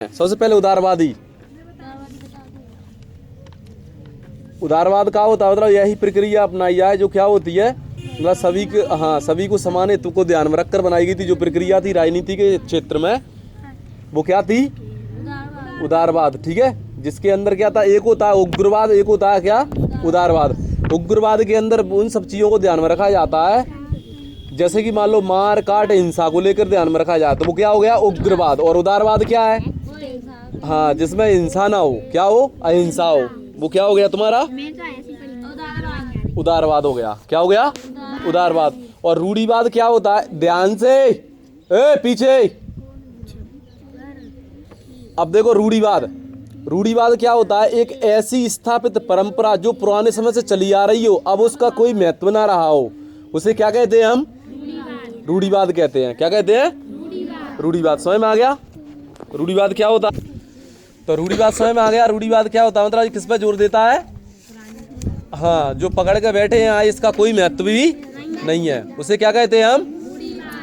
सबसे पहले उदारवादी। उदारवाद का होता है मतलब यही प्रक्रिया अपनाई जाए जो क्या होती है मतलब सभी को समान हेतु को ध्यान में रखकर बनाई गई थी। जो प्रक्रिया थी राजनीति के क्षेत्र में वो क्या थी? उदारवाद। ठीक है, जिसके अंदर क्या था? एक होता है उग्रवाद, एक होता है क्या? उदारवाद। उग्रवाद के अंदर उन सब चीजों को ध्यान में रखा जाता है जैसे कि मान लो मार काट हिंसा को लेकर ध्यान में रखा जाए तो वो क्या हो गया? उग्रवाद। और उदारवाद क्या है? हाँ, जिसमें हिंसा ना हो, क्या हो? अहिंसा हो, वो क्या हो गया तुम्हारा? उदारवाद हो गया। क्या हो गया? उदारवाद। और रूढ़िवाद क्या होता है? ध्यान से पीछे। अब देखो रूढ़िवाद क्या होता है? एक ऐसी स्थापित परंपरा जो पुराने समय से चली आ रही हो, अब उसका कोई महत्व ना रहा हो, उसे क्या कहते हैं हम? रूढ़िवाद कहते हैं। क्या कहते हैं? रूढ़िवाद। समझ में आ गया रूढ़िवाद क्या होता है? तो रूढ़िवाद समझ में आ गया। रूढ़िवाद क्या होता है मतलब किस पे जोर देता है? हाँ, जो पकड़ के बैठे हैं इसका कोई महत्व भी नहीं है, उसे क्या कहते हैं हम?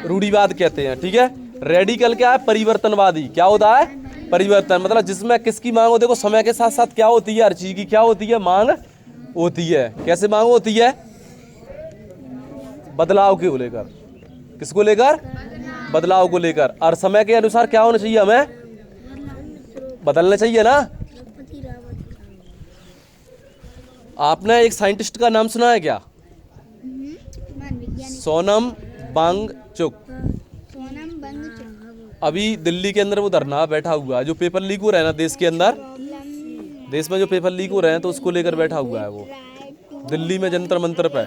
रूढ़िवाद कहते हैं। ठीक है। रेडिकल क्या है? परिवर्तनवादी। क्या होता है? परिवर्तन। मतलब जिसमें किसकी मांग हो? देखो समय के साथ साथ क्या होती है? हर चीज की क्या होती है? मांग होती है। कैसे मांग होती है? बदलाव को लेकर। किसको लेकर? बदलाव को लेकर। और समय के अनुसार क्या होना चाहिए? हमें बदलना चाहिए ना। आपने एक साइंटिस्ट का नाम सुना है क्या? सोनम वांगचुक। अभी दिल्ली के अंदर वो धरना बैठा हुआ है। जो पेपर लीक हो रहा है ना देश के अंदर, देश में जो पेपर लीक हो रहे हैं तो उसको लेकर बैठा हुआ है वो दिल्ली में जंतर मंतर पे।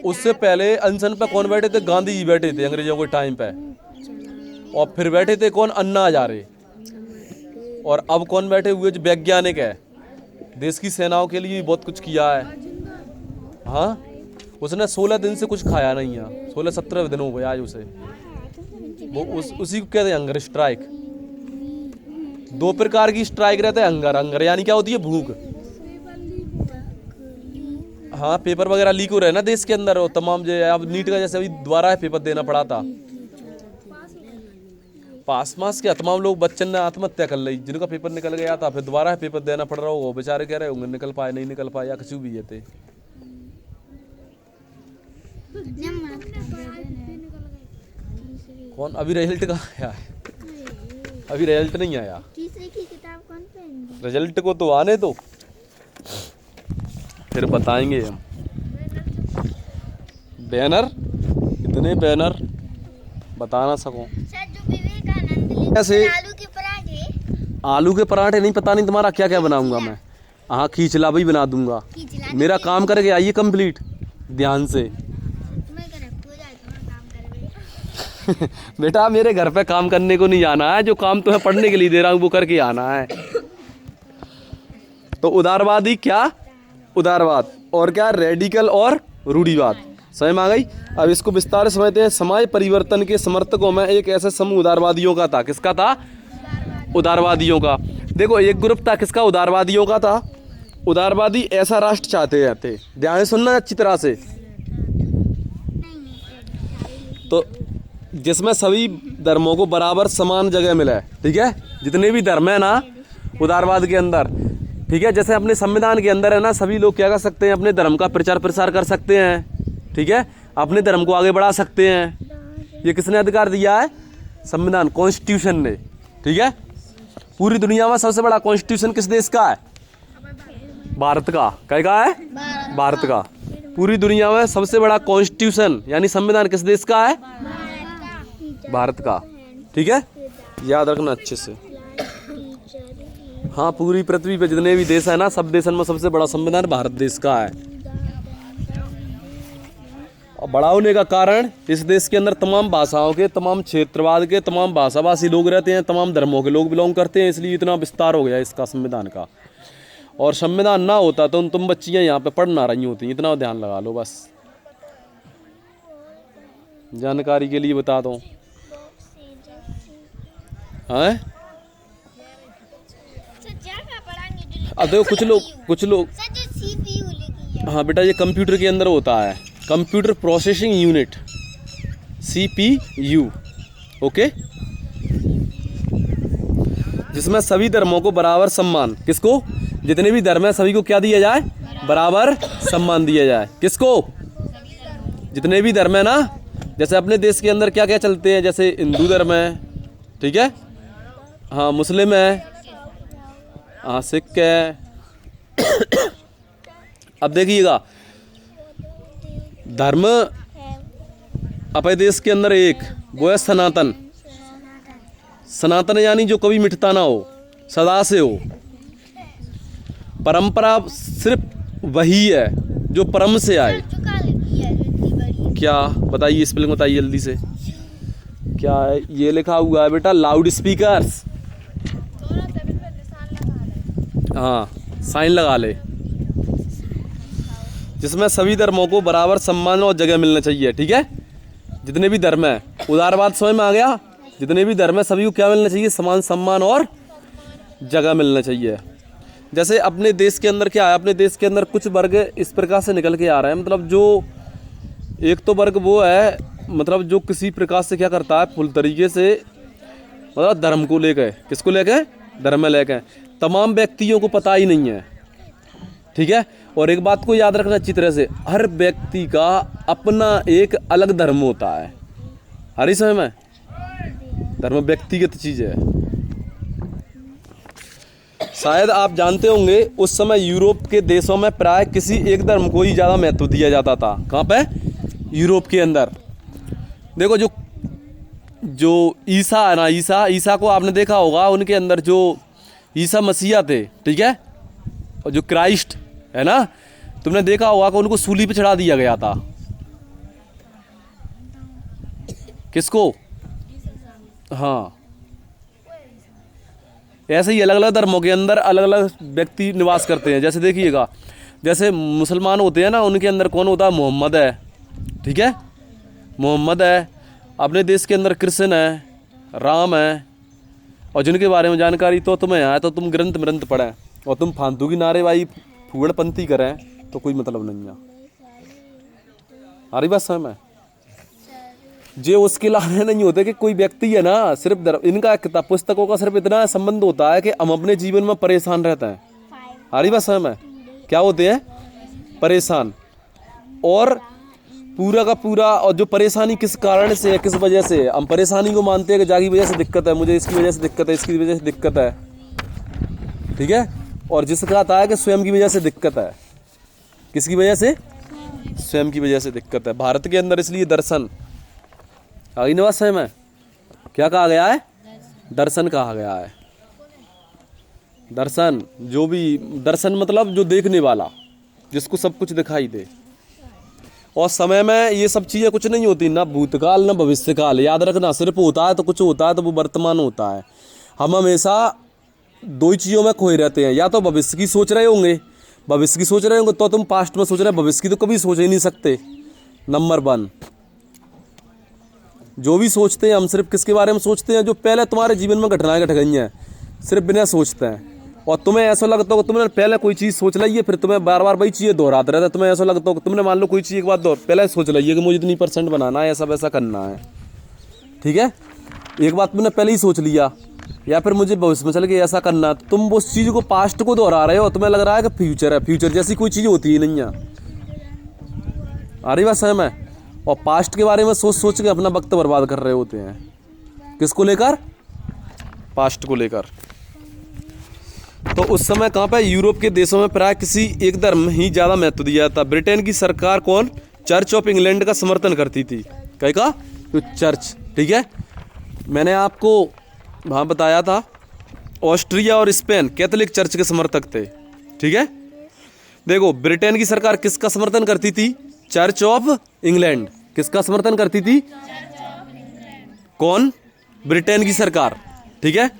उससे पहले अनशन पे कौन बैठे थे? गांधी जी बैठे थे अंग्रेजों के टाइम पे। और फिर बैठे थे कौन? अन्ना हजारे। और अब कौन बैठे हुए? जो वैज्ञानिक है, देश की सेनाओं के लिए बहुत कुछ किया है। हाँ, उसने 16 दिन से कुछ खाया नहीं है। 16-17 दिन हो गए आज उसे। वो उसी को कहते हैं हंगर स्ट्राइक। 2 प्रकार की स्ट्राइक रहते हैं। हंगर यानी क्या होती है? भूख। हाँ, पेपर वगैरह लीक हो रहे हैं ना देश के अंदर, और तमाम जो अब नीट का जैसे अभी दोबारा पेपर देना पड़ा था। पास क्या तमाम लोग बच्चन ने आत्महत्या कर ली जिनका पेपर निकल गया था, फिर दोबारा पेपर देना पड़ रहा होगा। बेचारे कह रहे होंगे निकल पाए नहीं निकल पाए या कुछ भी है थे। कौन? अभी रिजल्ट कहाँ आया है? अभी रिजल्ट नहीं आया। रिजल्ट को तो आने दो, फिर बताएंगे हम। बैनर, इतने बैनर बता ना सको। कैसे? आलू के पराठे नहीं, पता नहीं तुम्हारा क्या क्या बनाऊंगा मैं। हाँ, खींचला भी बना दूंगा। मेरा काम करके आइए कंप्लीट ध्यान से। बेटा मेरे घर पे काम करने को नहीं आना है, जो काम तुम्हें पढ़ने के लिए दे रहा हूँ वो करके आना है। तो उदारवादी क्या? उदारवाद। और क्या? रेडिकल और रूढ़िवाद। समझ में आ गई? अब इसको विस्तार से समझते हैं। समाज परिवर्तन के समर्थकों में एक ऐसा समूह उदारवादियों का था। किसका था? उदारवादियों का। देखो एक ग्रुप था किसका? उदारवादियों का था। उदारवादी ऐसा राष्ट्र चाहते थे, ध्यान से सुनना अच्छी तरह से, तो जिसमें सभी धर्मों को बराबर समान जगह मिले। ठीक है, जितने भी धर्म है ना उदारवाद के अंदर, ठीक है, जैसे अपने संविधान के अंदर है ना, सभी लोग क्या कर सकते हैं? अपने धर्म का प्रचार प्रसार कर सकते हैं। ठीक है, अपने धर्म को आगे बढ़ा सकते हैं। ये किसने अधिकार दिया है? संविधान, कॉन्स्टिट्यूशन ने। ठीक है, पूरी दुनिया में सबसे बड़ा कॉन्स्टिट्यूशन किस देश का है? भारत का। क्या है? भारत का। पूरी दुनिया में सबसे बड़ा कॉन्स्टिट्यूशन यानी संविधान किस देश का है? भारत का। ठीक है, याद रखना अच्छे से। हाँ, पूरी पृथ्वी पे जितने भी देश है ना, सब देशों में सबसे बड़ा संविधान भारत देश का है। और बड़ा होने का कारण, इस देश के अंदर तमाम भाषाओं के, तमाम क्षेत्रवाद के, तमाम भाषाभाषी लोग रहते हैं, तमाम धर्मों के लोग बिलोंग करते हैं, इसलिए इतना विस्तार हो गया इसका संविधान का। और संविधान ना होता तो तुम बच्चियां यहाँ पे पढ़ ना रही होती। इतना ध्यान लगा लो बस, जानकारी के लिए बता दो। हैं? अब देखो कुछ लोग हाँ बेटा, ये कंप्यूटर के अंदर होता है, computer processing unit, CPU। Okay, जिसमें सभी धर्मों को बराबर सम्मान, किसको? जितने भी धर्म है सभी को क्या दिया जाए? बराबर सम्मान दिया जाए। किसको? जितने भी धर्म है ना। जैसे अपने देश के अंदर क्या क्या चलते हैं, जैसे हिंदू धर्म है, ठीक है, हाँ, मुस्लिम है, हाँ, सिख है। अब देखिएगा, धर्म अपने देश के अंदर एक वो है सनातन। सनातन यानी जो कभी मिटता ना हो, सदा से हो। परंपरा सिर्फ वही है जो परम से आए। क्या बताइए, स्पेलिंग बताइए जल्दी से। क्या है ये लिखा हुआ है बेटा? Loud speakers. हाँ, साइन लगा ले। जिसमें सभी धर्मों को बराबर सम्मान और जगह मिलना चाहिए, ठीक है। जितने भी धर्म है, उदारवाद समझ में आ गया? जितने भी धर्म है सभी को क्या मिलना चाहिए? समान सम्मान और जगह मिलना चाहिए। जैसे अपने देश के अंदर क्या है, अपने देश के अंदर कुछ वर्ग इस प्रकार से निकल के आ रहे हैं, मतलब जो एक तो वर्ग वो है, मतलब जो किसी प्रकार से क्या करता है, फुल तरीके से, मतलब धर्म को लेकर, किसको लेकर? धर्म में लेकर तमाम व्यक्तियों को पता ही नहीं है, ठीक है। और एक बात को याद रखना अच्छी तरह से, हर व्यक्ति का अपना एक अलग धर्म होता है। हरी समय में धर्म व्यक्तिगत चीज है। शायद आप जानते होंगे उस समय यूरोप के देशों में प्राय किसी एक धर्म को ही ज्यादा महत्व दिया जाता था। कहाँ पे? यूरोप के अंदर। देखो जो ईसा है ना, ईसा को आपने देखा होगा, उनके अंदर जो ईसा मसीहा थे, ठीक है, और जो क्राइस्ट है ना, तुमने देखा होगा कि उनको सूली पे चढ़ा दिया गया था। किसको? हाँ, ऐसे ही अलग अलग धर्मों के अंदर अलग अलग व्यक्ति निवास करते हैं। जैसे देखिएगा, जैसे मुसलमान होते हैं ना, उनके अंदर कौन होता है? मोहम्मद है, ठीक है, मोहम्मद है। अपने देश के अंदर कृष्ण है, राम है। और जिनके बारे में जानकारी तो तुम्हें आए तो तुम ग्रंथ पढ़ें, और तुम फालतू की नारेबाजी फूगड़पंथी करें तो कोई मतलब नहीं है। आ रही बात समझ में? जे उसके लाने नहीं होते कि कोई व्यक्ति है ना, सिर्फ इनका किताब पुस्तकों का सिर्फ इतना संबंध होता है कि हम अपने जीवन में परेशान रहते हैं। आ रही बात समझ में? क्या होते हैं? परेशान। और पूरा का पूरा, और जो परेशानी किस कारण से है, किस वजह से हम परेशानी को मानते हैं कि जागी वजह से दिक्कत है, मुझे इसकी वजह से दिक्कत है, इसकी वजह से दिक्कत है, ठीक है। और जिसका आता है कि स्वयं की वजह से दिक्कत है। किसकी वजह से? स्वयं की वजह से दिक्कत है। भारत के अंदर इसलिए दर्शन आगे नवाज साहब में क्या कहा गया है? दर्शन कहा गया है। दर्शन, जो भी दर्शन मतलब जो देखने वाला, जिसको सब कुछ दिखाई दे। और समय में ये सब चीज़ें कुछ नहीं होती, ना भूतकाल ना भविष्यकाल। याद रखना, सिर्फ होता है तो कुछ होता है तो वो वर्तमान होता है। हम हमेशा दो ही चीज़ों में खोए रहते हैं, या तो भविष्य की सोच रहे होंगे, तो तुम पास्ट में सोच रहे हैं, भविष्य की तो कभी सोच ही नहीं सकते। नंबर 1, जो भी सोचते हैं हम सिर्फ किसके बारे में सोचते हैं? जो पहले तुम्हारे जीवन में घटनाएं घट गई हैं, सिर्फ बिना सोचते हैं। और तुम्हें ऐसा लगता हो कि तुमने पहले कोई चीज़ सोच ली है, फिर तुम्हें बार बार वही चीज़ें दोहराते रहता है। तुम्हें ऐसा लगता हो कि तुमने मान लो कोई चीज़ एक बात पहले सोच ली है कि मुझे इतनी % बनाना है, ऐसा वैसा करना है, ठीक है। एक बात तुमने पहले ही सोच लिया, या फिर मुझे भविष्य में चल के ऐसा करना, तुम उस चीज़ को पास्ट को दोहरा रहे हो। तुम्हें लग रहा है कि फ्यूचर है, फ्यूचर जैसी कोई चीज़ होती ही नहीं है। आ रही बात समझ में? और पास्ट के बारे में सोच के अपना वक्त बर्बाद कर रहे होते हैं। किसको लेकर? पास्ट को लेकर। तो उस समय कहाँ पे? यूरोप के देशों में प्राय किसी एक धर्म ही ज़्यादा महत्व दिया था। ब्रिटेन की सरकार कौन? चर्च ऑफ इंग्लैंड का समर्थन करती थी। कहीं का? तो चर्च, ठीक है। मैंने आपको वहाँ बताया था, ऑस्ट्रिया और स्पेन कैथोलिक चर्च के समर्थक थे, ठीक है। देखो, ब्रिटेन की सरकार किसका समर्थन करती थी? Church of England. किसका समर्थन करती थी? कौन? ब्रिटेन की सरकार, ठीक है।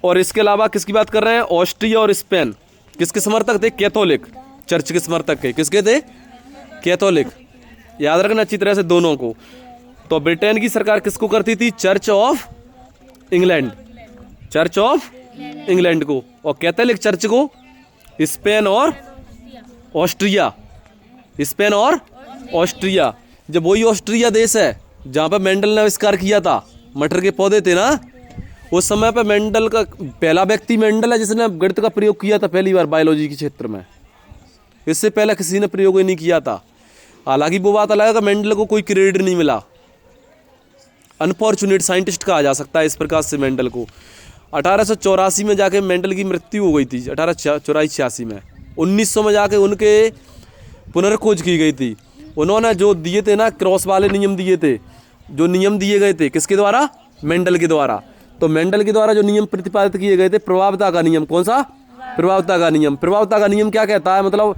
और इसके अलावा किसकी बात कर रहे हैं? ऑस्ट्रिया और स्पेन किसके समर्थक थे? कैथोलिक चर्च के समर्थक थे। किसके थे? कैथोलिक। याद रखना अच्छी तरह से दोनों को। तो ब्रिटेन की सरकार किसको करती थी? Church of England, church of England को। और कैथोलिक चर्च को स्पेन और ऑस्ट्रिया, स्पेन और ऑस्ट्रिया। जब वही ऑस्ट्रिया देश है जहाँ पर मेंडल ने आविष्कार किया था, मटर के पौधे थे ना, उस समय पे मेंडल का पहला व्यक्ति मेंडल है जिसने गणित का प्रयोग किया था पहली बार बायोलॉजी के क्षेत्र में। इससे पहले किसी ने प्रयोग ही नहीं किया था। हालांकि वो बात अलग है कि मेंडल को कोई क्रेडिट नहीं मिला, अनफॉर्चुनेट साइंटिस्ट कहा जा सकता है इस प्रकार से मेंडल को। 1884 में जाके मेंडल की मृत्यु हो गई थी, 1884-86 में। 1900 में जाके उनके पुनर्खोज की गई थी। उन्होंने जो दिए थे ना क्रॉस वाले नियम दिए थे, जो नियम दिए गए थे किसके द्वारा? मेंडल के द्वारा। तो मेंडल के द्वारा जो नियम प्रतिपादित किए गए थे, प्रभावता का नियम। कौन सा? प्रभावता का नियम। प्रभावता का नियम क्या कहता है? मतलब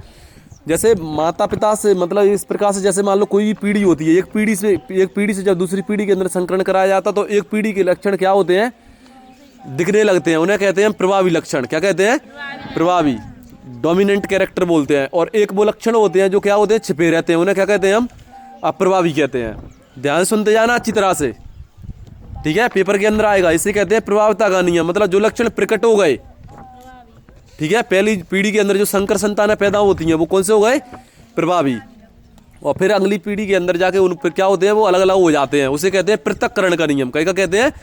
जैसे माता पिता से, मतलब इस प्रकार से जैसे मान लो कोई भी पीढ़ी होती है, एक पीढ़ी से जब दूसरी पीढ़ी के अंदर संकरण कराया जाता तो एक पीढ़ी के लक्षण क्या होते हैं? दिखने लगते हैं। उन्हें कहते हैं प्रभावी लक्षण। क्या कहते हैं? प्रभावी, डोमिनेंट कैरेक्टर बोलते हैं। और एक वो लक्षण होते हैं जो क्या होते हैं? छिपे रहते हैं। उन्हें क्या कहते हैं? हम अप्रभावी कहते हैं। ध्यान सुनते जाना अच्छी तरह से, ठीक है, पेपर के अंदर आएगा। इसे कहते हैं प्रभावता का नियम। मतलब जो लक्षण प्रकट हो गए, ठीक है, पहली पीढ़ी के अंदर जो संकर संतानें पैदा होती हैं वो कौन से हो गए? प्रभावी। और फिर अगली पीढ़ी के अंदर जाके उन पर क्या होते हैं? वो अलग अलग हो जाते हैं। उसे कहते हैं पृथक्करण का नियम। क्या कहते हैं?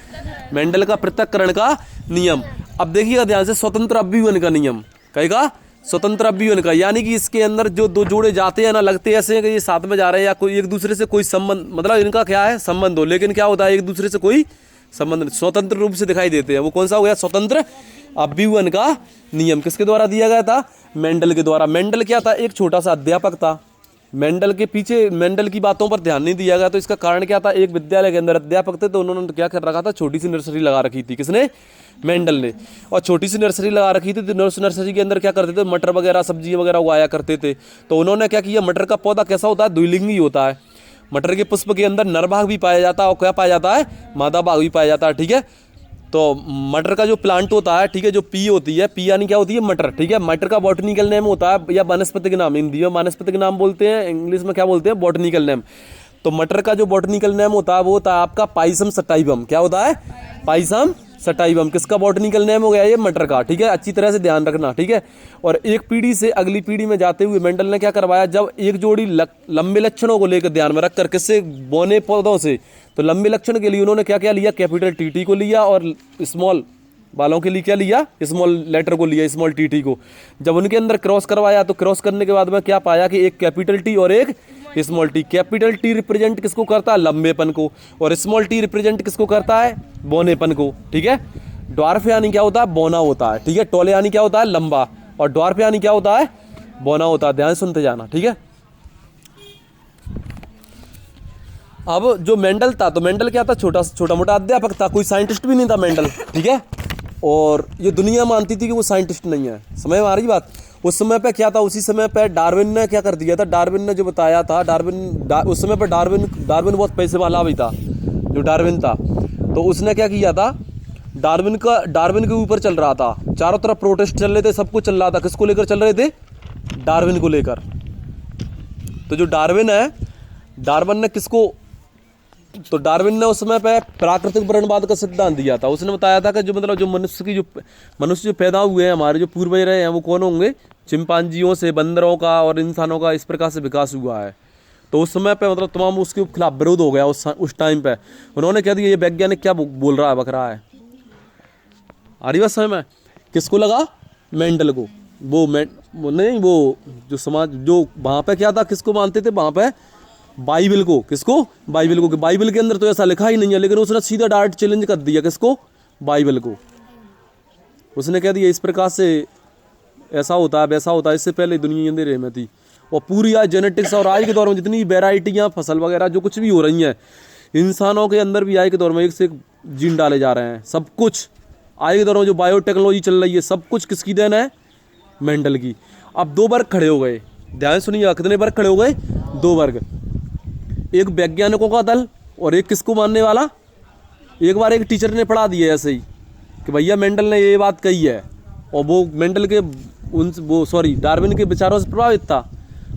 मेंडल का पृथक्करण का नियम। अब देखिएगा ध्यान से, स्वतंत्र अभिवन का नियम। कहेगा स्वतंत्र अभिवन का, यानी कि इसके अंदर जो दो जोड़े जाते हैं ना, लगते ऐसे हैं कि ये साथ में जा रहे हैं या कोई एक दूसरे से कोई संबंध, मतलब इनका क्या है? संबंध हो, लेकिन क्या होता है? एक दूसरे से कोई संबंध स्वतंत्र रूप से दिखाई देते हैं। वो कौन सा हो गया? स्वतंत्र अभिवन का नियम। किसके द्वारा दिया गया था? मेंडल के द्वारा। मेंडल क्या था? एक छोटा सा अध्यापक था। मेंडल के पीछे मेंडल की बातों पर ध्यान नहीं दिया गया। तो इसका कारण क्या था? एक विद्यालय के अंदर अध्यापक थे, तो उन्होंने क्या कर रखा था? छोटी सी नर्सरी लगा रखी थी। किसने? मेंडल ने। और छोटी सी नर्सरी लगा रखी थी, तो नर्सरी के अंदर क्या करते थे? मटर वगैरह, सब्जी वगैरह उगाया करते थे। तो उन्होंने क्या किया? मटर का पौधा कैसा होता है? द्विलिंगी होता है। मटर के पुष्प के अंदर नर भाग भी पाया जाता है और क्या पाया जाता है? मादा भाग भी पाया जाता है, ठीक है। तो मटर का जो प्लांट होता है, ठीक है, जो पी होती है, पी यानी क्या होती है? मटर, ठीक है। मटर का बॉटनिकल नेम होता है या वनस्पतिक नाम, हिंदी में वनस्पतिक नाम बोलते हैं, इंग्लिश में क्या बोलते हैं? Botanical name. तो मटर का जो बॉटनिकल नेम होता है वो होता है आपका पाइसम सटाइवम। क्या होता है? Pisum sativum. किसका बॉटनिकल नेम हो गया? ये मटर का, ठीक है। अच्छी तरह से ध्यान रखना, ठीक है। और एक पीढ़ी से अगली पीढ़ी में जाते हुए मेंडल ने क्या करवाया? जब एक जोड़ी लंबे लक्षणों को लेकर ध्यान में रखकर, किससे? बौने पौधों से। तो लंबे लक्षण के लिए उन्होंने क्या क्या लिया? कैपिटल टीटी को लिया, और स्मॉल वालों के लिए क्या लिया? स्मॉल लेटर को लिया, स्मॉल टीटी को। जब उनके अंदर क्रॉस करवाया तो क्रॉस करने के बाद में क्या पाया कि एक कैपिटल टी और एक small T. Capital T represent किसको करता है? लंबेपन को। और स्मॉल टी रिप्रेजेंट किसको करता है? बौनेपन को, ठीक है। ड्वार्फ यानी क्या होता है? बौना होता है, ठीक है। टॉल यानी क्या होता है? लंबा। और ड्वार्फ यानी क्या होता है? बौना होता है। ध्यान सुनते जाना, ठीक है। अब जो मेंडल था, तो मेंडल क्या था? छोटा मोटा अध्यापक था, कोई साइंटिस्ट भी नहीं था मेंडल, ठीक है। और ये दुनिया मानती थी कि वो साइंटिस्ट नहीं है। समझ में आ रही बात? उस समय पे क्या था? उसी समय पे डार्विन ने क्या कर दिया था? डार्विन ने जो बताया था, उस समय पे डार्विन बहुत पैसे वाला भी था, जो डार्विन था। तो उसने क्या किया था? डार्विन के ऊपर चल रहा था, चारों तरफ प्रोटेस्ट चल रहे थे, सब कुछ चल रहा था। किसको लेकर चल रहे थे? डार्विन को लेकर। तो जो डार्विन है, डार्विन ने किसको? तो डार्विन ने उस समय पे प्राकृतिक वर्णवाद का सिद्धांत दिया था। उसने बताया था कि जो मतलब जो मनुष्य जो पैदा हुए हैं, हमारे जो पूर्वज रहे हैं, वो कौन होंगे? चिंपांजियों से, बंदरों का और इंसानों का इस प्रकार से विकास हुआ है। तो उस समय पे मतलब तमाम उसके खिलाफ विरोध हो गया उस टाइम पे। उन्होंने कह दिया ये वैज्ञानिक क्या बोल रहा है, बक रहा है। आ रही बात समझ में? किसको लगा? मेंडल को। वो नहीं, वो जो समाज जो वहाँ पे क्या था, किसको मानते थे वहाँ पे? बाइबल को। किसको? बाइबल को। बाइबल के अंदर तो ऐसा लिखा ही नहीं है, लेकिन उसने सीधा डायरेक्ट चैलेंज कर दिया। किसको? बाइबल को। उसने कह दिया इस प्रकार से ऐसा होता है, वैसा होता है। इससे पहले दुनिया अंधेरे में थी। और पूरी आज जेनेटिक्स और आज के दौर में जितनी वेराइटियाँ, फसल वगैरह जो कुछ भी हो रही हैं, इंसानों के अंदर भी आज के दौर में एक से एक जीन डाले जा रहे हैं। सब कुछ आज के दौर में जो बायोटेक्नोलॉजी चल रही है, सब कुछ किसकी देन है? मेंडल की। अब दो वर्ग खड़े हो गए, ध्यान सुनिए। कितने वर्ग खड़े हो गए? दो वर्ग। एक वैज्ञानिकों का दल और एक किसको मानने वाला? एक बार एक टीचर ने पढ़ा दिया ऐसे ही कि भैया मेंडल ने ये बात कही है, और वो मेंडल के डार्विन के विचारों से प्रभावित था।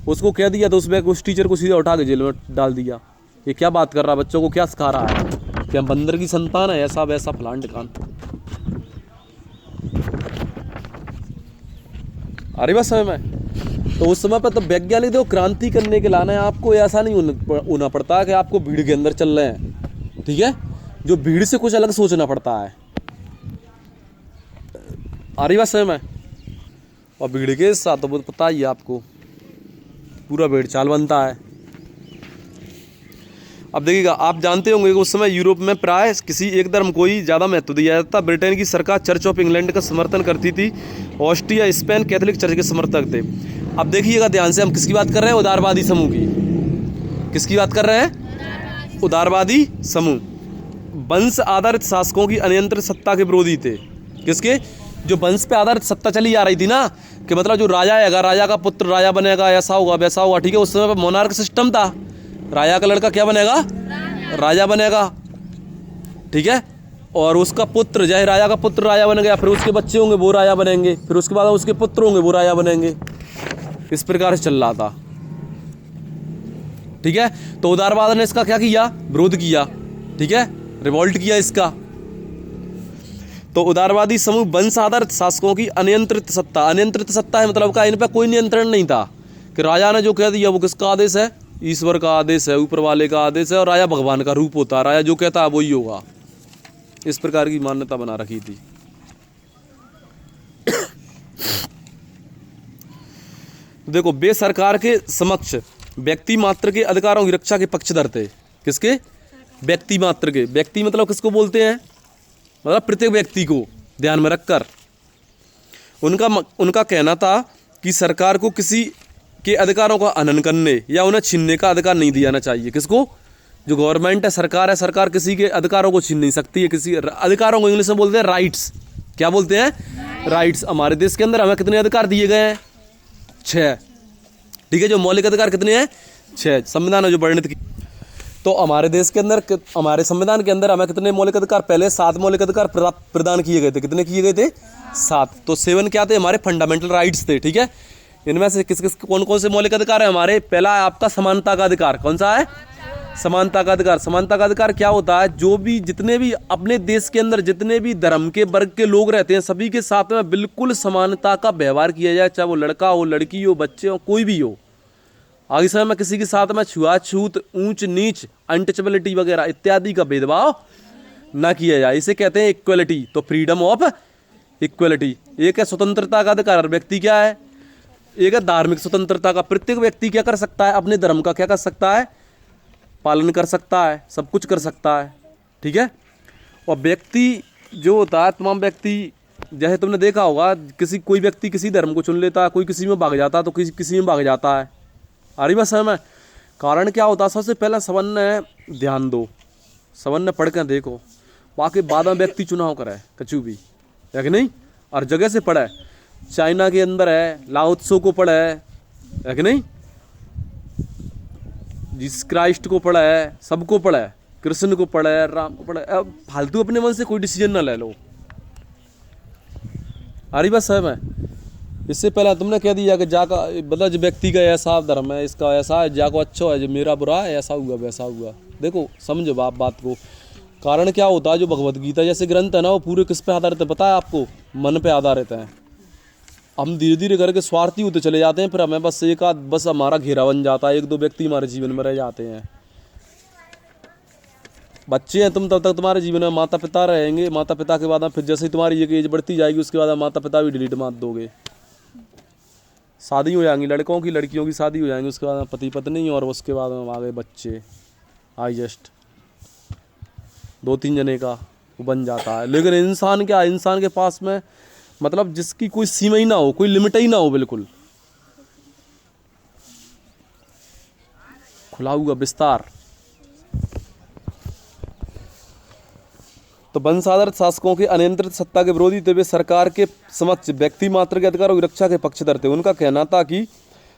उसको कह दिया, तो उस टीचर को सीधा उठा के जेल में डाल दिया। ये क्या बात कर रहा है? बच्चों को क्या सिखा रहा है? क्या बंदर की संतान है? ऐसा वैसा फलान ढिकान। अरे बस समय में तो उस समय पर तो वैज्ञानिक देखो क्रांति करने के लाना है आपको। ऐसा नहीं होना पड़ता कि आपको भीड़ के अंदर चल रहे हैं, ठीक है। जो भीड़ से कुछ अलग सोचना पड़ता है, आ रही बात समझ में। और भीड़ के साथ तो बहुत पता ही है आपको, पूरा भेड़ चाल बनता है। अब देखिएगा, आप जानते होंगे कि उस समय यूरोप में प्राय किसी एक धर्म को ही ज़्यादा महत्व दिया जाता था। ब्रिटेन की सरकार चर्च ऑफ इंग्लैंड का समर्थन करती थी, ऑस्ट्रिया स्पेन कैथोलिक चर्च के समर्थक थे। अब देखिएगा ध्यान से, हम किसकी बात कर रहे हैं? उदारवादी समूह की। किसकी बात कर रहे हैं? उदारवादी समूह। वंश आधारित शासकों की अनियंत्रित सत्ता के विरोधी थे। किसके? जो वंश पे आधारित सत्ता चली आ रही थी ना, कि मतलब जो राजा आएगा, राजा का पुत्र राजा बनेगा, ऐसा होगा वैसा होगा, ठीक है। उस समय पर मोनार्क सिस्टम था, राजा का लड़का क्या बनेगा? राजा बनेगा, ठीक है। और उसका पुत्र, चाहे राजा का पुत्र राजा बन गया, फिर उसके बच्चे होंगे वो राजा बनेंगे, फिर उसके बाद उसके पुत्र होंगे वो राजा बनेंगे। इस प्रकार से चल रहा था, ठीक है। तो उदारवाद ने इसका क्या किया? विरोध किया, ठीक है, रिवोल्ट किया इसका। तो उदारवादी समूह वंश आधारित शासकों की अनियंत्रित सत्ता, अनियंत्रित सत्ता है मतलब का इन पर कोई नियंत्रण नहीं था, कि राजा ने जो कह दिया वो किसका आदेश है? ईश्वर का आदेश है, ऊपर वाले का आदेश है, और राजा भगवान का रूप होता है, राजा जो कहता है वही होगा। इस प्रकार की मान्यता बना रखी थी। देखो, वे सरकार के समक्ष व्यक्ति मात्र के अधिकारों की रक्षा के पक्षधर थे। किसके? व्यक्ति मात्र के। व्यक्ति मतलब किसको बोलते हैं? मतलब प्रत्येक व्यक्ति को ध्यान में रखकर। उनका कहना था कि सरकार को किसी के अधिकारों का हनन करने या उन्हें छीनने का अधिकार नहीं दिया जाना चाहिए। किसको? जो गवर्नमेंट है, सरकार है, सरकार किसी के अधिकारों को छीन नहीं सकती है। किसी अधिकारों को इंग्लिश में बोलते हैं राइट्स। क्या बोलते हैं? राइट्स। हमारे देश के अंदर हमें कितने अधिकार दिए गए हैं? 6, ठीक है। जो मौलिक अधिकार कितने हैं? 6। संविधान में जो वर्णित की, तो हमारे देश के अंदर, हमारे संविधान के अंदर हमें कितने मौलिक अधिकार? पहले 7 मौलिक अधिकार प्रदान किए गए थे। कितने किए गए थे? 7। तो 7 क्या थे? हमारे फंडामेंटल राइट्स थे, ठीक है। इनमें से किस किस कौन कौन से मौलिक अधिकार है हमारे? पहला है आपका समानता का अधिकार। कौन सा है? समानता का अधिकार। समानता का अधिकार क्या होता है? जो भी जितने भी अपने देश के अंदर जितने भी धर्म के वर्ग के लोग रहते हैं, सभी के साथ में बिल्कुल समानता का व्यवहार किया जाए, चाहे वो लड़का हो, लड़की हो, बच्चे हो, कोई भी हो। आगे समय में किसी के साथ में छुआछूत, ऊंच नीच, अनटचेबिलिटी वगैरह इत्यादि का भेदभाव ना किया जाए। इसे कहते हैं इक्वलिटी। तो फ्रीडम ऑफ इक्वलिटी। एक है स्वतंत्रता का अधिकार। व्यक्ति क्या है? एक है धार्मिक स्वतंत्रता का। प्रत्येक व्यक्ति क्या कर सकता है? अपने धर्म का क्या कर सकता है? पालन कर सकता है, सब कुछ कर सकता है, ठीक है। और व्यक्ति जो होता है, तमाम व्यक्ति, जैसे तुमने देखा होगा, कोई व्यक्ति किसी धर्म को चुन लेता है, कोई किसी में भाग जाता है, तो किसी में भाग जाता है। आ रही बात समझ में? कारण क्या होता है? सबसे पहला सबने ध्यान दो, सबने पढ़ कर देखो, बाकी बाद में व्यक्ति चुनाव करे कछु भी, है कि नहीं। और जगह से पढ़े, चाइना के अंदर है, लाओ त्सो को पढ़े, है कि नहीं, जीसस क्राइस्ट को पढ़ा है, सबको पढ़ा है, कृष्ण को पढ़ा है, राम को पढ़ा है। अब फालतू अपने मन से कोई डिसीजन ना ले लो। आ रही बात समझ में? इससे पहले तुमने कह दिया कि जाका मतलब जो व्यक्ति का ऐसा धर्म है, इसका ऐसा है, जाको अच्छा है, जो मेरा बुरा है, ऐसा हुआ वैसा हुआ। देखो समझो बात को। कारण क्या होता है? जो भगवत गीता जैसे ग्रंथ है ना, वो पूरे किस पे आधारित है पता है आपको? मन पे आधारित है। हम धीरे धीरे करके स्वार्थी होते चले जाते हैं, फिर हमें बस हमारा घेरा बन जाता है, 1-2 व्यक्ति हमारे जीवन में रह जाते हैं। बच्चे हैं तुम, तब तक तुम्हारे जीवन में माता पिता रहेंगे। माता पिता के बाद फिर जैसे ही तुम्हारी एक एज बढ़ती जाएगी, उसके बाद माता पिता भी डिलीट मार दोगे। शादी हो जाएंगी लड़कों की, लड़कियों की शादी हो जाएंगी, उसके बाद पति पत्नी, और उसके बाद में आ गए बच्चे। हाईएस्ट 2-3 जने का वो बन जाता है। लेकिन इंसान क्या? इंसान के पास में मतलब जिसकी कोई सीमा ही ना हो, कोई लिमिट ही ना हो, बिल्कुल खुला हुआ विस्तार। तो वंश आधारित शासकों के अनियंत्रित सत्ता के विरोधी थे। वे सरकार के समक्ष व्यक्ति मात्र के अधिकारों की रक्षा के पक्षधर थे। उनका कहना था कि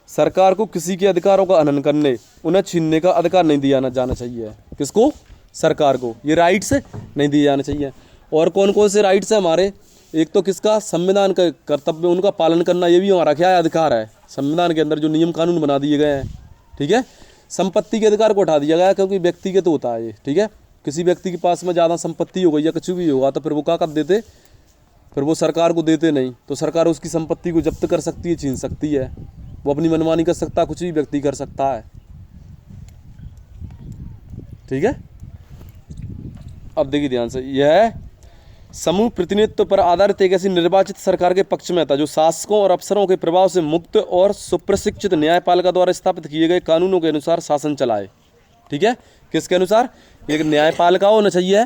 सरकार को किसी के अधिकारों का हनन करने, उन्हें छीनने का अधिकार नहीं दिया जाना चाहिए। किसको? सरकार को। ये राइट्स नहीं दिए जाने चाहिए। और कौन कौन से राइट्स है हमारे? एक तो किसका? संविधान का कर्तव्य, उनका पालन करना, ये भी हमारा क्या है? अधिकार है। संविधान के अंदर जो नियम कानून बना दिए गए हैं, ठीक है। संपत्ति के अधिकार को उठा दिया गया, क्योंकि व्यक्तिगत होता है ये, ठीक है। किसी व्यक्ति के पास में ज़्यादा संपत्ति हो गई या कुछ भी होगा, तो फिर वो क्या कर देते? फिर वो सरकार को देते नहीं, तो सरकार उसकी संपत्ति को जब्त कर सकती है, छीन सकती है। वो अपनी मनमानी कर सकता है, कुछ भी व्यक्ति कर सकता है, ठीक है। अब देखिए ध्यान से, यह समूह प्रतिनिधित्व पर आधारित एक ऐसी निर्वाचित सरकार के पक्ष में था जो शासकों और अफसरों के प्रभाव से मुक्त और सुप्रशिक्षित न्यायपालिका द्वारा स्थापित किए गए कानूनों के अनुसार शासन चलाए। ठीक है, किसके अनुसार? एक न्यायपालिका होना चाहिए,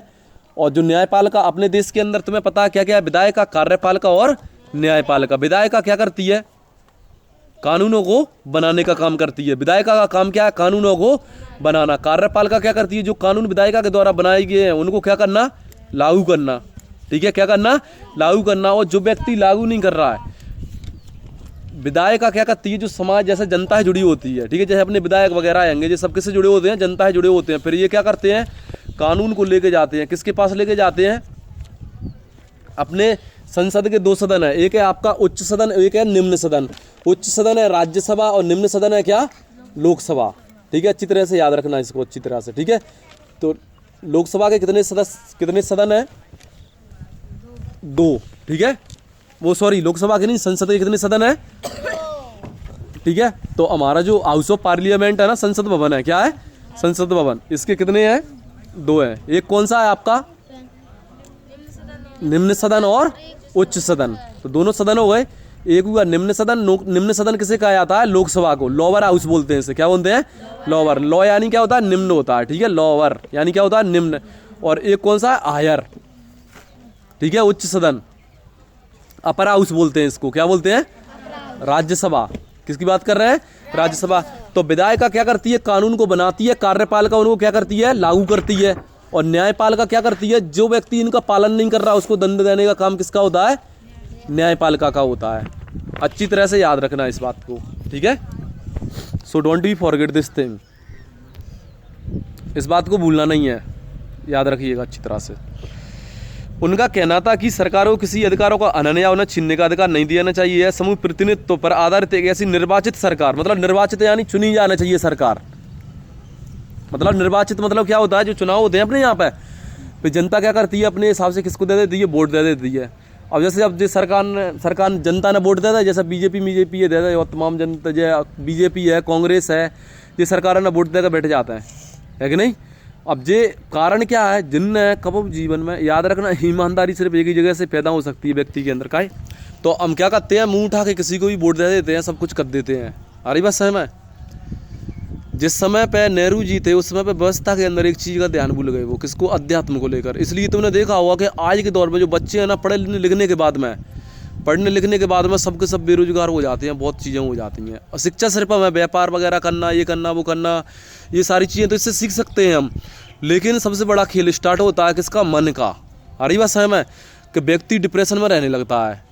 और जो न्यायपालिका अपने देश के अंदर तुम्हें पता है क्या क्या है? विधायिका, कार्यपालिका और न्यायपालिका। विधायिका क्या करती है? कानूनों को बनाने का काम करती है। विधायिका का काम क्या है? कानूनों को बनाना। कार्यपालिका क्या करती है? जो कानून विधायिका के द्वारा बनाए गए हैं उनको क्या करना? लागू करना। ठीक है, क्या करना? लागू करना। और जो व्यक्ति लागू नहीं कर रहा है, विधायिका क्या करती है? जो समाज जैसे जनता है जुड़ी होती है, ठीक है, जैसे अपने विधायक वगैरह आएंगे, जो सब किससे जुड़े होते हैं? जनता है जुड़े होते हैं। फिर ये क्या करते हैं? कानून को लेके जाते हैं। किसके पास लेके जाते हैं? अपने संसद के 2 सदन है, एक है आपका उच्च सदन, एक है निम्न सदन। उच्च सदन है राज्यसभा और निम्न सदन है क्या? लोकसभा। ठीक है, अच्छी तरह से याद रखना इसको अच्छी तरह से। ठीक है, तो लोकसभा के कितने सदन है? 2। ठीक है, वो सॉरी लोकसभा के नहीं, संसद के कितने सदन है? ठीक है, तो हमारा जो हाउस ऑफ पार्लियामेंट है ना, संसद भवन है, क्या है? संसद भवन। इसके कितने हैं? 2 हैं। एक कौन सा है आपका? निम्न सदन और उच्च सदन। तो दोनों सदन हो गए। एक हुआ निम्न सदन। निम्न सदन किसे कहा जाता है? लोकसभा को। लोअर हाउस बोलते हैं इसे। क्या बोलते हैं? लोअर। लॉ यानी क्या होता है? निम्न होता है। ठीक है, लोअर यानी क्या होता है? निम्न। और एक कौन सा है? हायर। ठीक है, उच्च सदन। अपर हाउस बोलते हैं इसको। क्या बोलते हैं? राज्यसभा। किसकी बात कर रहे हैं? राज्यसभा। तो विधायिका क्या करती है? कानून को बनाती है। कार्यपालिका उनको क्या करती है? लागू करती है। और न्यायपालिका क्या करती है? जो व्यक्ति इनका पालन नहीं कर रहा उसको दंड देने का काम किसका होता है? न्यायपालिका का होता है। अच्छी तरह से याद रखना इस बात को। ठीक है, so don't be forget this thing. इस बात को भूलना नहीं है, याद रखिएगा अच्छी तरह से। उनका कहना था कि सरकार को किसी अधिकारों का हनन या उन्हें छीनने का अधिकार नहीं देना चाहिए। समूह प्रतिनिधित्व पर आधारित एक ऐसी निर्वाचित सरकार, मतलब निर्वाचित यानी चुनी जाना चाहिए सरकार। मतलब निर्वाचित मतलब क्या होता है? जो चुनाव होते हैं अपने यहाँ पे, फिर जनता क्या करती है? अपने हिसाब से किसको दे देती है? वोट दे देती है। अब जैसे अब जो सरकार जनता ने वोट दे दिया, जैसे बीजेपी ये दे दे, और तमाम जनता जो बीजेपी है, कांग्रेस है, ये सरकार ने वोट देकर बैठ जाता है कि नहीं? अब ये कारण क्या है? जिनने कब जीवन में याद रखना, ईमानदारी सिर्फ एक ही जगह से पैदा हो सकती है व्यक्ति के अंदर का है। तो हम क्या करते हैं? मुंह उठा के किसी को भी वोट दे देते हैं, सब कुछ कर देते हैं। अरे बस सहम है। जिस समय पे नेहरू जी थे उस समय पे व्यवस्था के अंदर एक चीज़ का ध्यान भूल गए, वो किसको? अध्यात्म को लेकर। इसलिए तुमने देखा होगा कि आज के दौर में जो बच्चे हैं ना, पढ़ने लिखने के बाद में सबके सब बेरोजगार हो जाते हैं, बहुत चीज़ें हो जाती हैं। और शिक्षा सिर्फ हमें व्यापार वगैरह करना, ये करना, वो करना, ये सारी चीज़ें तो इससे सीख सकते हैं हम, लेकिन सबसे बड़ा खेल स्टार्ट होता है किसका? मन का। अरे बात सहम है कि व्यक्ति डिप्रेशन में रहने लगता है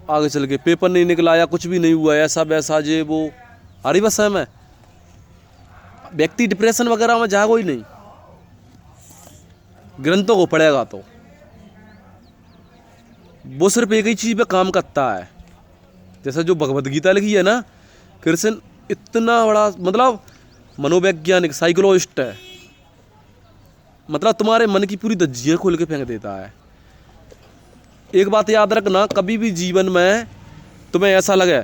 आगे चल के, पेपर नहीं निकला या कुछ भी नहीं हुआ, ऐसा वैसा जे वो। अरे बात सहम है, व्यक्ति डिप्रेशन वगैरह में जाएगा ही नहीं, ग्रंथों को पढ़ेगा तो वो सिर्फ एक ही चीज़ पे काम करता है। जैसे जो भगवत गीता लिखी है ना, कृष्ण इतना बड़ा मतलब मनोवैज्ञानिक साइकोलॉजिस्ट है, मतलब तुम्हारे मन की पूरी धज्जियाँ खोल के फेंक देता है। एक बात याद रखना, कभी भी जीवन में तुम्हें ऐसा लगे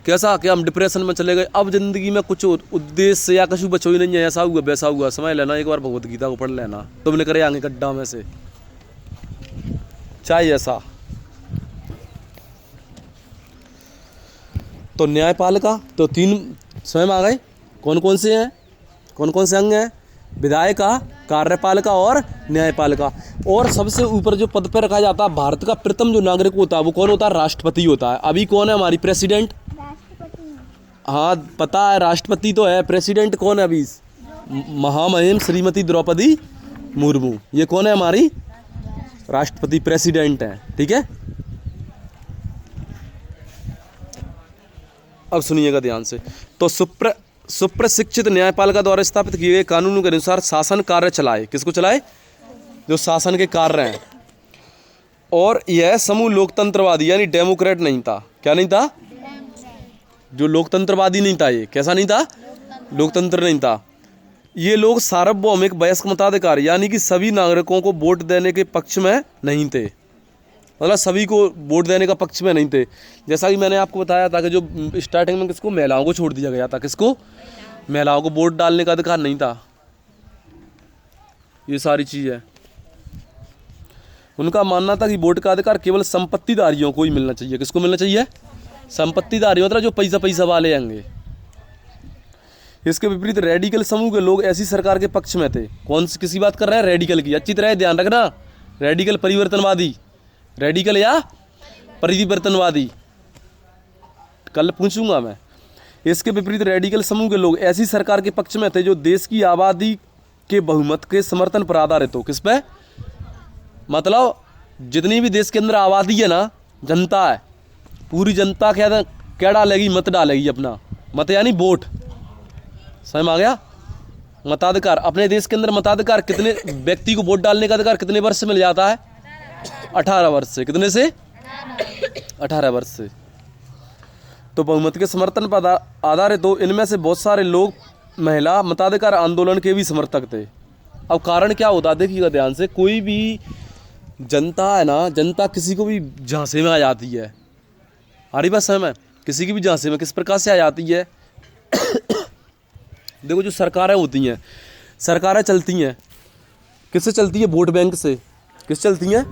कैसा कि हम डिप्रेशन में चले गए, अब जिंदगी में कुछ उद्देश्य या कछु बचो ही नहीं है, ऐसा हुआ वैसा हुआ, समझ लेना, एक बार भगवत गीता को पढ़ लेना, तुमने करे आगे गड्ढा में से चाहिए ऐसा। तो न्यायपालिका तो 3 स्वयं आ गए, कौन कौन से हैं, कौन कौन से अंग हैं? विधायिका, कार्यपालिका और न्यायपालिका। और सबसे ऊपर जो पद पर रखा जाता है, भारत का प्रथम जो नागरिक होता है वो कौन होता है? राष्ट्रपति होता है। अभी कौन है हमारी प्रेसिडेंट? हाँ पता है, राष्ट्रपति तो है, प्रेसिडेंट कौन है अभी? महामहिम श्रीमती द्रौपदी मुर्मू, ये कौन है? हमारी राष्ट्रपति, प्रेसिडेंट है। ठीक है, अब सुनिएगा ध्यान से। तो सुप्रशिक्षित न्यायपालिका द्वारा स्थापित किए गए कानूनों के अनुसार शासन कार्य चलाए। किसको चलाए? जो शासन के कार्य हैं। और यह समूह लोकतंत्रवादी यानी डेमोक्रेट नहीं था। क्या नहीं था? जो लोकतंत्रवादी नहीं था। ये कैसा नहीं था? लोकतंत्र नहीं था। ये लोग सार्वभौमिक वयस्क मताधिकार यानी कि सभी नागरिकों को वोट देने के पक्ष में नहीं थे, मतलब सभी को वोट देने का पक्ष में नहीं थे। जैसा कि मैंने आपको बताया था कि जो स्टार्टिंग में किसको? महिलाओं को छोड़ दिया गया था। किसको? महिलाओं को वोट डालने का अधिकार नहीं था। ये सारी चीज़ है। उनका मानना था कि वोट का अधिकार केवल संपत्तिधारियों को ही मिलना चाहिए। किसको मिलना चाहिए? संपत्तिधारी, मतलब जो पैसा वाले होंगे। इसके विपरीत रेडिकल समूह के लोग ऐसी सरकार के पक्ष में थे। कौन सी किसी बात कर रहे हैं? रेडिकल की। अच्छी तरह ध्यान रखना, रेडिकल परिवर्तनवादी, रेडिकल या परिवर्तनवादी, कल पूछूंगा मैं। इसके विपरीत रेडिकल समूह के लोग ऐसी सरकार के पक्ष में थे जो देश की आबादी के बहुमत के समर्थन पर आधारित हो। किस पे? मतलब जितनी भी देश के अंदर आबादी है ना, जनता है, पूरी जनता क्या डालेगी? मत डालेगी अपना। मत यानी वोट, समझ में आ गया? मताधिकार। अपने देश के अंदर मताधिकार कितने व्यक्ति को वोट डालने का अधिकार कितने वर्ष से मिल जाता है? 18 वर्ष से। कितने से? 18 वर्ष से। तो बहुमत के समर्थन पर आधारित हो। इनमें से बहुत सारे लोग महिला मताधिकार आंदोलन के भी समर्थक थे। अब कारण क्या होता है देखिएगा ध्यान से। कोई भी जनता है ना, जनता किसी को भी झांसे में आ जाती है। आ रही बात समझ में? किसी की भी झांसे में किस प्रकार से आ जाती है? देखो जो सरकारें होती हैं, सरकारें चलती हैं किससे चलती है? वोट बैंक से। किस चलती हैं?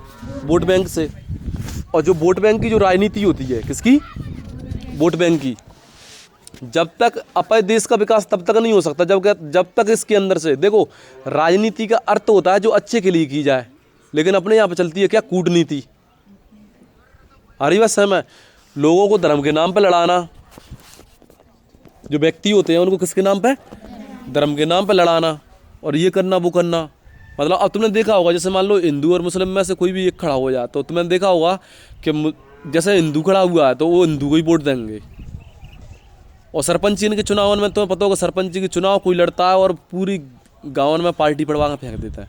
वोट बैंक से। और जो वोट बैंक की जो राजनीति होती है, किसकी? वोट बैंक की। जब तक अपने देश का विकास तब तक नहीं हो सकता जब तक इसके अंदर से, देखो राजनीति का अर्थ होता है जो अच्छे के लिए की जाए, लेकिन अपने यहाँ पे चलती है क्या? कूटनीति। आ रही बात समझ में? लोगों को धर्म के नाम पे लड़ाना, जो व्यक्ति होते हैं उनको किसके नाम पे? धर्म के नाम पे लड़ाना, और ये करना वो करना। मतलब अब तुमने देखा होगा, जैसे मान लो हिंदू और मुस्लिम में से कोई भी एक खड़ा हो जाए, तो तुमने देखा होगा कि जैसे हिंदू खड़ा हुआ है तो वो हिंदू को ही वोट देंगे। और सरपंच इनके चुनाव में तुम्हें पता होगा, सरपंच के चुनाव कोई लड़ता है और पूरी गाँव में पार्टी पड़वा कर फेंक देता है,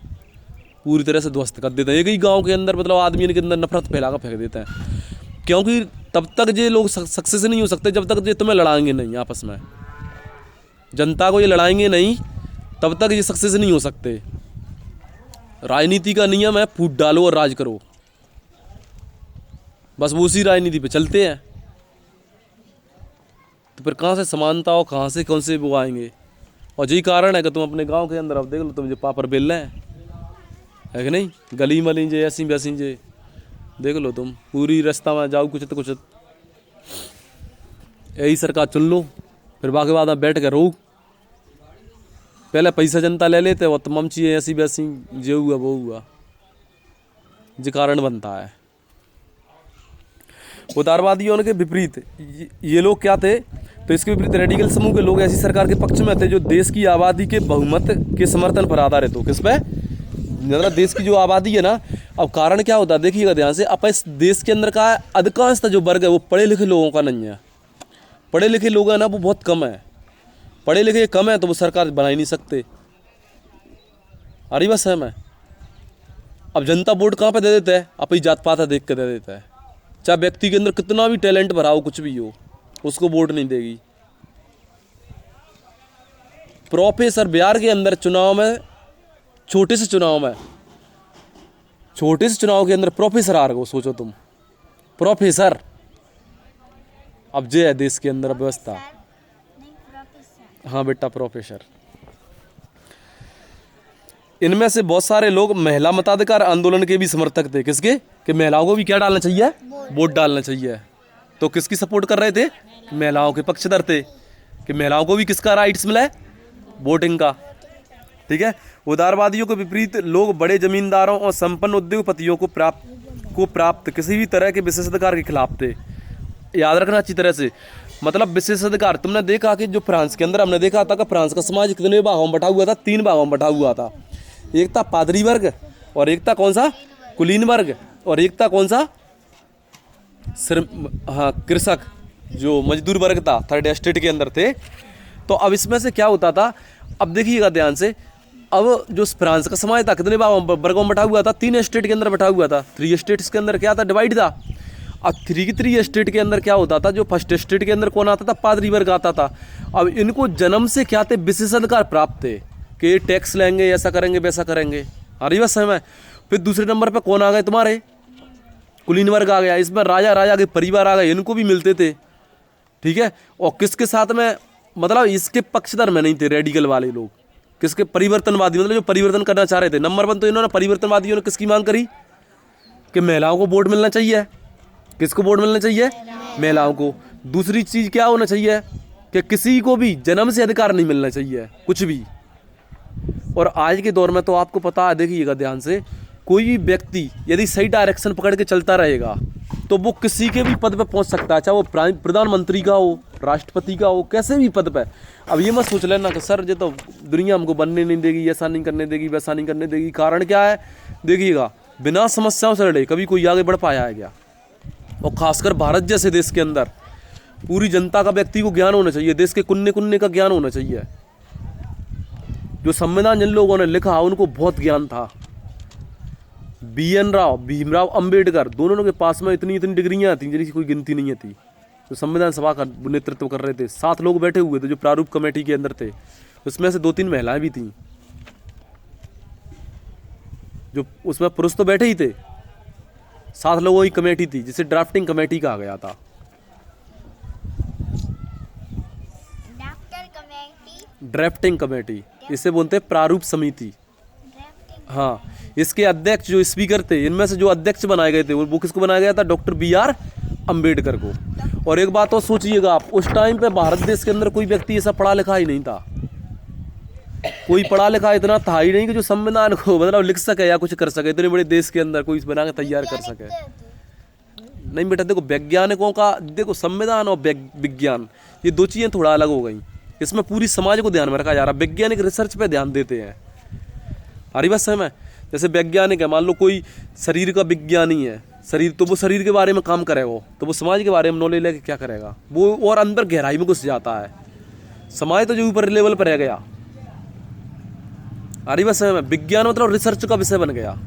पूरी तरह से ध्वस्त कर देता है। एक ही गाँव के अंदर मतलब आदमी इनके अंदर नफरत फैला कर फेंक देता है। क्योंकि तब तक ये लोग सक्सेस नहीं हो सकते जब तक ये तुम्हें लड़ाएंगे नहीं आपस में। जनता को ये लड़ाएंगे नहीं तब तक ये सक्सेस नहीं हो सकते। राजनीति का नियम है फूट डालो और राज करो, बस वो उसी राजनीति पे चलते हैं। तो फिर कहाँ से समानता हो, कहाँ से कौन से वो आएंगे? और यही कारण है कि तुम अपने गांव के अंदर अब देख लो, तुम जो पापड़ बेल रहे हैं, है कि नहीं? गली मली जे ऐसी वैसी जे देख लो, तुम पूरी रास्ता में जाओ कुछ यही सरकार चुन लो, फिर बाकी बाद में बैठ कर रो। पहले पैसा जनता ले लेते और तमाम चीज़ें ऐसी वैसी जो हुआ वो हुआ, जो कारण बनता है। उदारवादियों के विपरीत ये लोग क्या थे? तो इसके विपरीत रेडिकल समूह के लोग ऐसी सरकार के पक्ष में थे जो देश की आबादी के बहुमत के समर्थन पर आधारित हो। किस पे? मतलब देश की जो आबादी है ना। अब कारण क्या होता है देखिएगा ध्यान से। अब इस देश के अंदर का अधिकांशतः जो वर्ग है वो पढ़े लिखे लोगों का नहीं है। पढ़े लिखे लोग हैं ना वो बहुत कम है। पढ़े लिखे कम है तो वो सरकार बना ही नहीं सकते। अरे बस है मैं। अब जनता वोट कहाँ पे दे देता है? अपनी जात पात देख के दे देता है। चाहे व्यक्ति के अंदर कितना भी टैलेंट भरा हो, कुछ भी हो, उसको वोट नहीं देगी। प्रोफेसर बिहार के अंदर चुनाव में, छोटे से चुनाव के अंदर प्रोफेसर आ रहे हो, सोचो तुम, प्रोफेसर। अब जे है देश के अंदर व्यवस्था। हाँ बेटा, प्रोफेसर। इनमें से बहुत सारे लोग महिला मताधिकार आंदोलन के भी समर्थक थे। किसके? कि महिलाओं को भी क्या डालना चाहिए? वोट डालना चाहिए। तो किसकी सपोर्ट कर रहे थे? महिलाओं के पक्षधर थे कि महिलाओं को भी किसका राइट्स मिला है? वोटिंग का। ठीक है। उदारवादियों के विपरीत लोग बड़े जमींदारों और संपन्न उद्योगपतियों को प्राप्त किसी भी तरह के विशेषाधिकार के खिलाफ थे। याद रखना अच्छी तरह से। मतलब विशेषाधिकार, तुमने देखा कि जो फ्रांस के अंदर हमने देखा था कि फ्रांस का समाज कितने भागों में बटा हुआ था? 3 भागों में बटा हुआ था। एक था पादरी वर्ग, और एक था कौन सा? कुलीन वर्ग, और एक था कौन सा? कृषक, जो मजदूर वर्ग था, थर्ड एस्टेट के अंदर थे। तो अब इसमें से क्या होता था? अब देखिएगा ध्यान से। अब जो फ्रांस का समाज था कितने वर्गों में बटा हुआ था? 3 एस्टेट के अंदर बटा हुआ था। 3 स्टेट्स के अंदर क्या था? डिवाइड था। अब 3 स्टेट के अंदर क्या होता था? जो फर्स्ट स्टेट के अंदर कौन आता था? पादरी वर्ग आता था। अब इनको जन्म से क्या थे? विशेषाधिकार प्राप्त थे कि टैक्स लेंगे, ऐसा करेंगे, वैसा करेंगे। अरे बस समय। फिर दूसरे नंबर पे कौन आ गए? तुम्हारे कुलीन वर्ग आ गया। इसमें राजा के परिवार आ गए, इनको भी मिलते थे। ठीक है। और किसके साथ में? मतलब इसके पक्षधर में नहीं थे रेडिकल वाले लोग। किसके? परिवर्तनवादी, मतलब जो परिवर्तन करना चाह रहे थे। नंबर 1 तो इन्होंने परिवर्तनवादियों ने किसकी मांग करी? कि महिलाओं को वोट मिलना चाहिए। किसको वोट मिलना चाहिए? महिलाओं को। दूसरी चीज क्या होना चाहिए कि किसी को भी जन्म से अधिकार नहीं मिलना चाहिए, कुछ भी। और आज के दौर में तो आपको पता है, देखिएगा ध्यान से, कोई भी व्यक्ति यदि सही डायरेक्शन पकड़ के चलता रहेगा तो वो किसी के भी पद पे पहुंच सकता है, चाहे वो प्रधानमंत्री का हो, राष्ट्रपति का हो, कैसे भी पद पे। अब ये मत सोच लेना कि सर ये तो दुनिया हमको बनने नहीं देगी, ऐसा नहीं करने देगी, वैसा नहीं करने देगी। कारण क्या है? देखिएगा, बिना समस्याओं से लड़े कभी कोई आगे बढ़ पाया है क्या? और खासकर भारत जैसे देश के अंदर पूरी जनता का, व्यक्ति को ज्ञान होना चाहिए, देश के कुन्ने कुन्ने का ज्ञान होना चाहिए। जो संविधान जिन लोगों ने लिखा उनको बहुत ज्ञान था। BN राव, भीमराव अंबेडकर, दोनों के पास में इतनी इतनी डिग्रियां थी जिनकी कोई गिनती नहीं थी। तो संविधान सभा का नेतृत्व कर रहे थे, 7 लोग बैठे हुए थे जो प्रारूप कमेटी के अंदर थे, उसमें से 2-3 महिलाएं भी थीं। जो उसमें पुरुष तो बैठे ही थे, 7 लोगों की कमेटी थी जिसे ड्राफ्टिंग कमेटी कहा गया था। ड्राफ्टिंग कमेटी, इसे बोलते हैं प्रारूप समिति। हाँ, इसके अध्यक्ष जो स्पीकर थे, इनमें से जो अध्यक्ष बनाए गए थे वो किसको बनाया गया था? डॉक्टर BR अंबेडकर को। और एक बात और सोचिएगा आप, उस टाइम पे भारत देश के अंदर कोई व्यक्ति ऐसा पढ़ा लिखा ही नहीं था। कोई पढ़ा लिखा इतना था ही नहीं कि जो संविधान को मतलब लिख सके या कुछ कर सके। इतने बड़े देश के अंदर कोई बना के तैयार कर सके नहीं बेटा। देखो वैज्ञानिकों का, देखो संविधान और विज्ञान, ये 2 चीजें थोड़ा अलग हो गई। इसमें पूरी समाज को ध्यान में रखा जा रहा है। वैज्ञानिक रिसर्च पे ध्यान देते हैं। हरी बात समझ में? जैसे वैज्ञानिक है, मान लो कोई शरीर का विज्ञानी है, शरीर, तो वो शरीर के बारे में काम करे, वो तो वो समाज के बारे में नॉलेज लेके क्या करेगा? वो और अंदर गहराई में घुस जाता है। समाज तो जो ऊपर लेवल पर रह गया। हरी बात समझ में? विज्ञान मतलब रिसर्च का विषय बन गया।